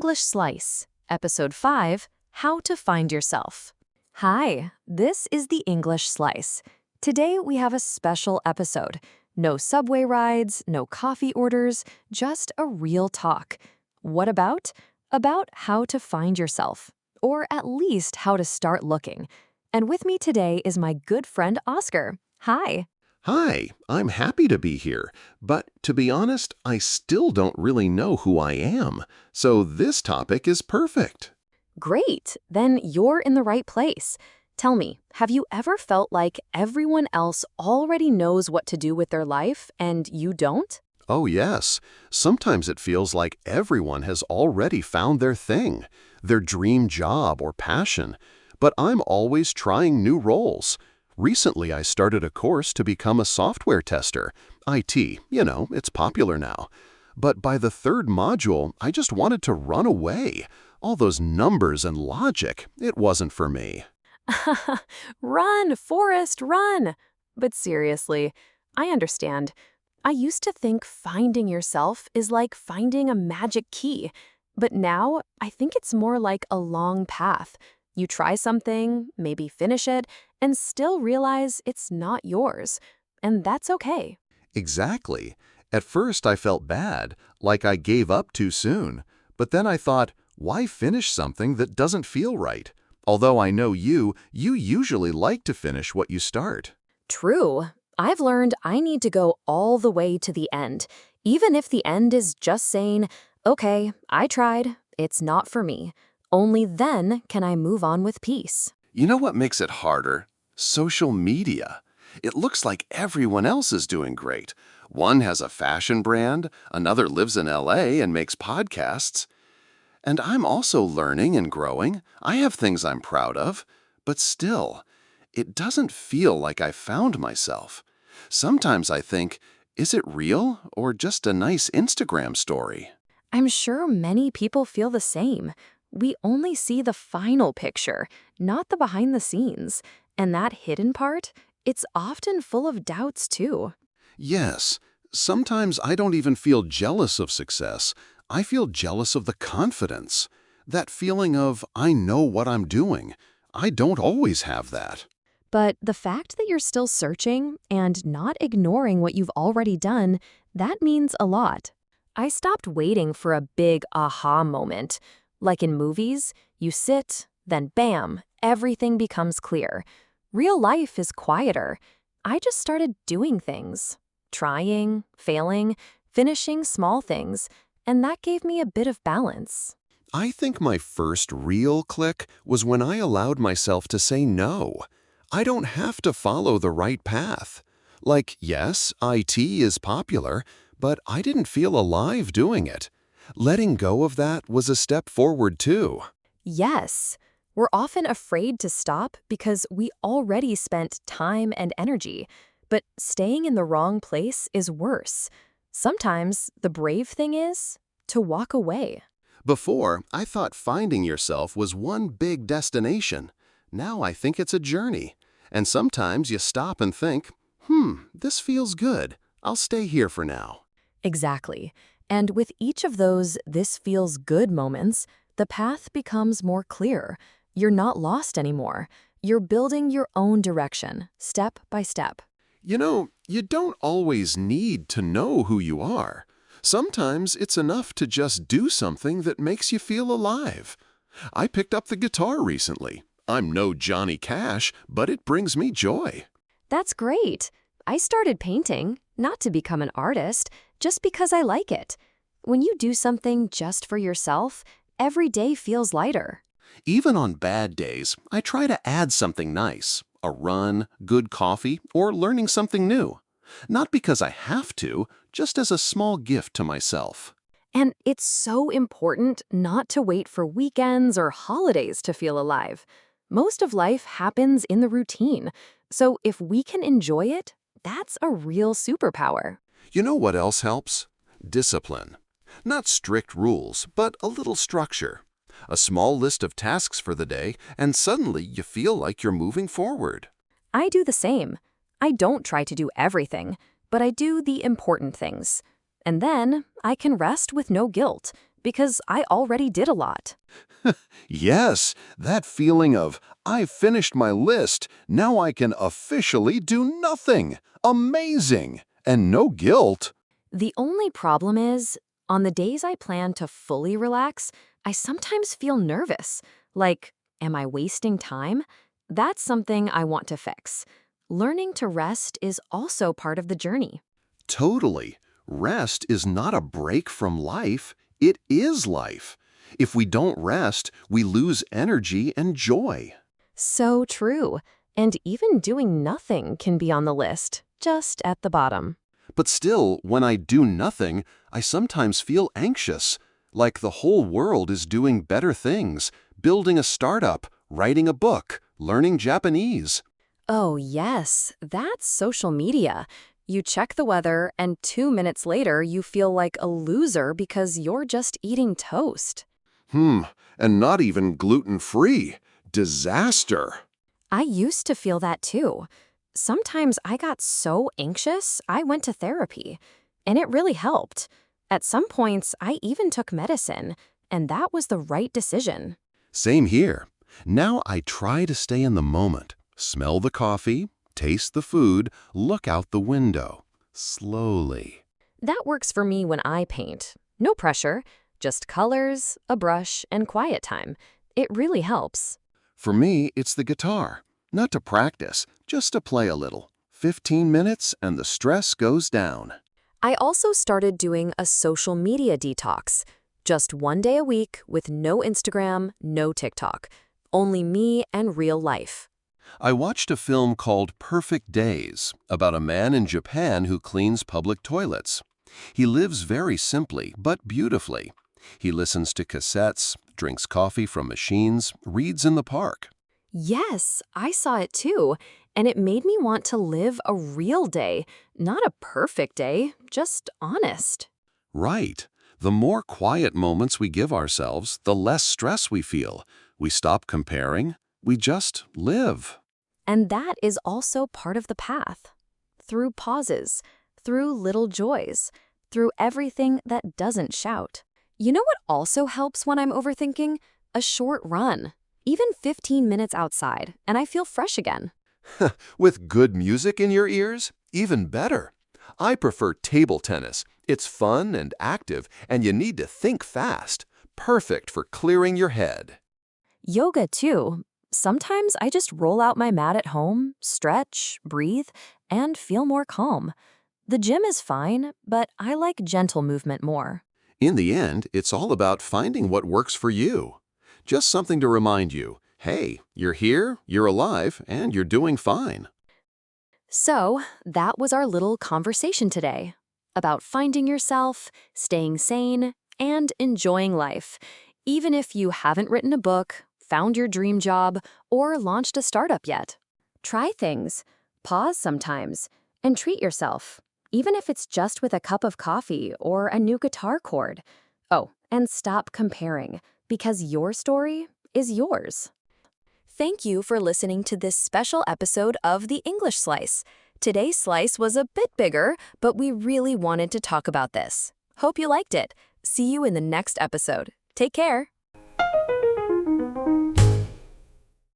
English Slice, Episode 5, How to Find Yourself. Hi, this is the English Slice. Today we have a special episode. No subway rides, no coffee orders, just a real talk. What about? About how to find yourself, or at least how to start looking. And with me today is my good friend Oscar. Hi. Hi, I'm happy to be here, but to be honest, I still don't really know who I am, so this topic is perfect. Great, then you're in the right place. Tell me, have you ever felt like everyone else already knows what to do with their life and you don't? Oh yes, sometimes it feels like everyone has already found their thing, their dream job or passion, but I'm always trying new roles. Recently, I started a course to become a software tester. IT, it's popular now. But by the third module, I just wanted to run away. All those numbers and logic, it wasn't for me. Run, Forrest, run! But seriously, I understand. I used to think finding yourself is like finding a magic key. But now, I think it's more like a long path. You try something, maybe finish it, and still realize it's not yours. And that's okay. Exactly. At first, I felt bad, like I gave up too soon. But then I thought, why finish something that doesn't feel right? Although I know you usually like to finish what you start. True. I've learned I need to go all the way to the end, even if the end is just saying, okay, I tried, it's not for me. Only then can I move on with peace. You know what makes it harder? Social media. It looks like everyone else is doing great. One has a fashion brand, another lives in LA and makes podcasts. And I'm also learning and growing. I have things I'm proud of. But still, it doesn't feel like I found myself. Sometimes I think, is it real or just a nice Instagram story? I'm sure many people feel the same. We only see the final picture, not the behind the scenes. And that hidden part, it's often full of doubts too. Yes, sometimes I don't even feel jealous of success. I feel jealous of the confidence. That feeling of, I know what I'm doing. I don't always have that. But the fact that you're still searching and not ignoring what you've already done, that means a lot. I stopped waiting for a big aha moment. Like in movies, you sit, then bam, everything becomes clear. Real life is quieter. I just started doing things. Trying, failing, finishing small things, and that gave me a bit of balance. I think my first real click was when I allowed myself to say no. I don't have to follow the right path. Like, yes, IT is popular, but I didn't feel alive doing it. Letting go of that was a step forward too. Yes, we're often afraid to stop because we already spent time and energy, but staying in the wrong place is worse. Sometimes the brave thing is to walk away. Before, I thought finding yourself was one big destination. Now I think it's a journey. And sometimes you stop and think, this feels good. I'll stay here for now. Exactly. And with each of those "this feels good" moments, the path becomes more clear. You're not lost anymore. You're building your own direction, step by step. You don't always need to know who you are. Sometimes it's enough to just do something that makes you feel alive. I picked up the guitar recently. I'm no Johnny Cash, but it brings me joy. That's great. I started painting, not to become an artist, just because I like it. When you do something just for yourself, every day feels lighter. Even on bad days, I try to add something nice. A run, good coffee, or learning something new. Not because I have to, just as a small gift to myself. And it's so important not to wait for weekends or holidays to feel alive. Most of life happens in the routine, so if we can enjoy it, that's a real superpower. You know what else helps? Discipline. Not strict rules, but a little structure. A small list of tasks for the day, and suddenly you feel like you're moving forward. I do the same. I don't try to do everything, but I do the important things. And then I can rest with no guilt, because I already did a lot. Yes, that feeling of, I've finished my list, now I can officially do nothing. Amazing! And no guilt. The only problem is, on the days I plan to fully relax, I sometimes feel nervous. Like, am I wasting time? That's something I want to fix. Learning to rest is also part of the journey. Totally. Rest is not a break from life, it is life. If we don't rest, we lose energy and joy. So true. And even doing nothing can be on the list, just at the bottom. But still, when I do nothing, I sometimes feel anxious, like the whole world is doing better things, building a startup, writing a book, learning Japanese. Oh, yes, that's social media. You check the weather, and 2 minutes later, you feel like a loser because you're just eating toast. And not even gluten-free. Disaster. I used to feel that too. Sometimes I got so anxious, I went to therapy, and it really helped. At some points, I even took medicine, and that was the right decision. Same here. Now I try to stay in the moment. Smell the coffee, taste the food, look out the window. Slowly. That works for me when I paint. No pressure, just colors, a brush, and quiet time. It really helps. For me, it's the guitar. Not to practice, just to play a little. 15 minutes and the stress goes down. I also started doing a social media detox. Just 1 day a week with no Instagram, no TikTok. Only me and real life. I watched a film called Perfect Days about a man in Japan who cleans public toilets. He lives very simply, but beautifully. He listens to cassettes, drinks coffee from machines, reads in the park. Yes, I saw it too, and it made me want to live a real day, not a perfect day, just honest. Right. The more quiet moments we give ourselves, the less stress we feel. We stop comparing. We just live. And that is also part of the path. Through pauses, through little joys, through everything that doesn't shout. You know what also helps when I'm overthinking? A short run. Even 15 minutes outside, and I feel fresh again. With good music in your ears? Even better. I prefer table tennis. It's fun and active, and you need to think fast. Perfect for clearing your head. Yoga too. Sometimes I just roll out my mat at home, stretch, breathe, and feel more calm. The gym is fine, but I like gentle movement more. In the end, it's all about finding what works for you. Just something to remind you, hey, you're here, you're alive, and you're doing fine. So, that was our little conversation today about finding yourself, staying sane, and enjoying life. Even if you haven't written a book, found your dream job, or launched a startup yet. Try things, pause sometimes, and treat yourself, even if it's just with a cup of coffee or a new guitar chord. Oh, and stop comparing, because your story is yours. Thank you for listening to this special episode of The English Slice. Today's slice was a bit bigger, but we really wanted to talk about this. Hope you liked it. See you in the next episode. Take care.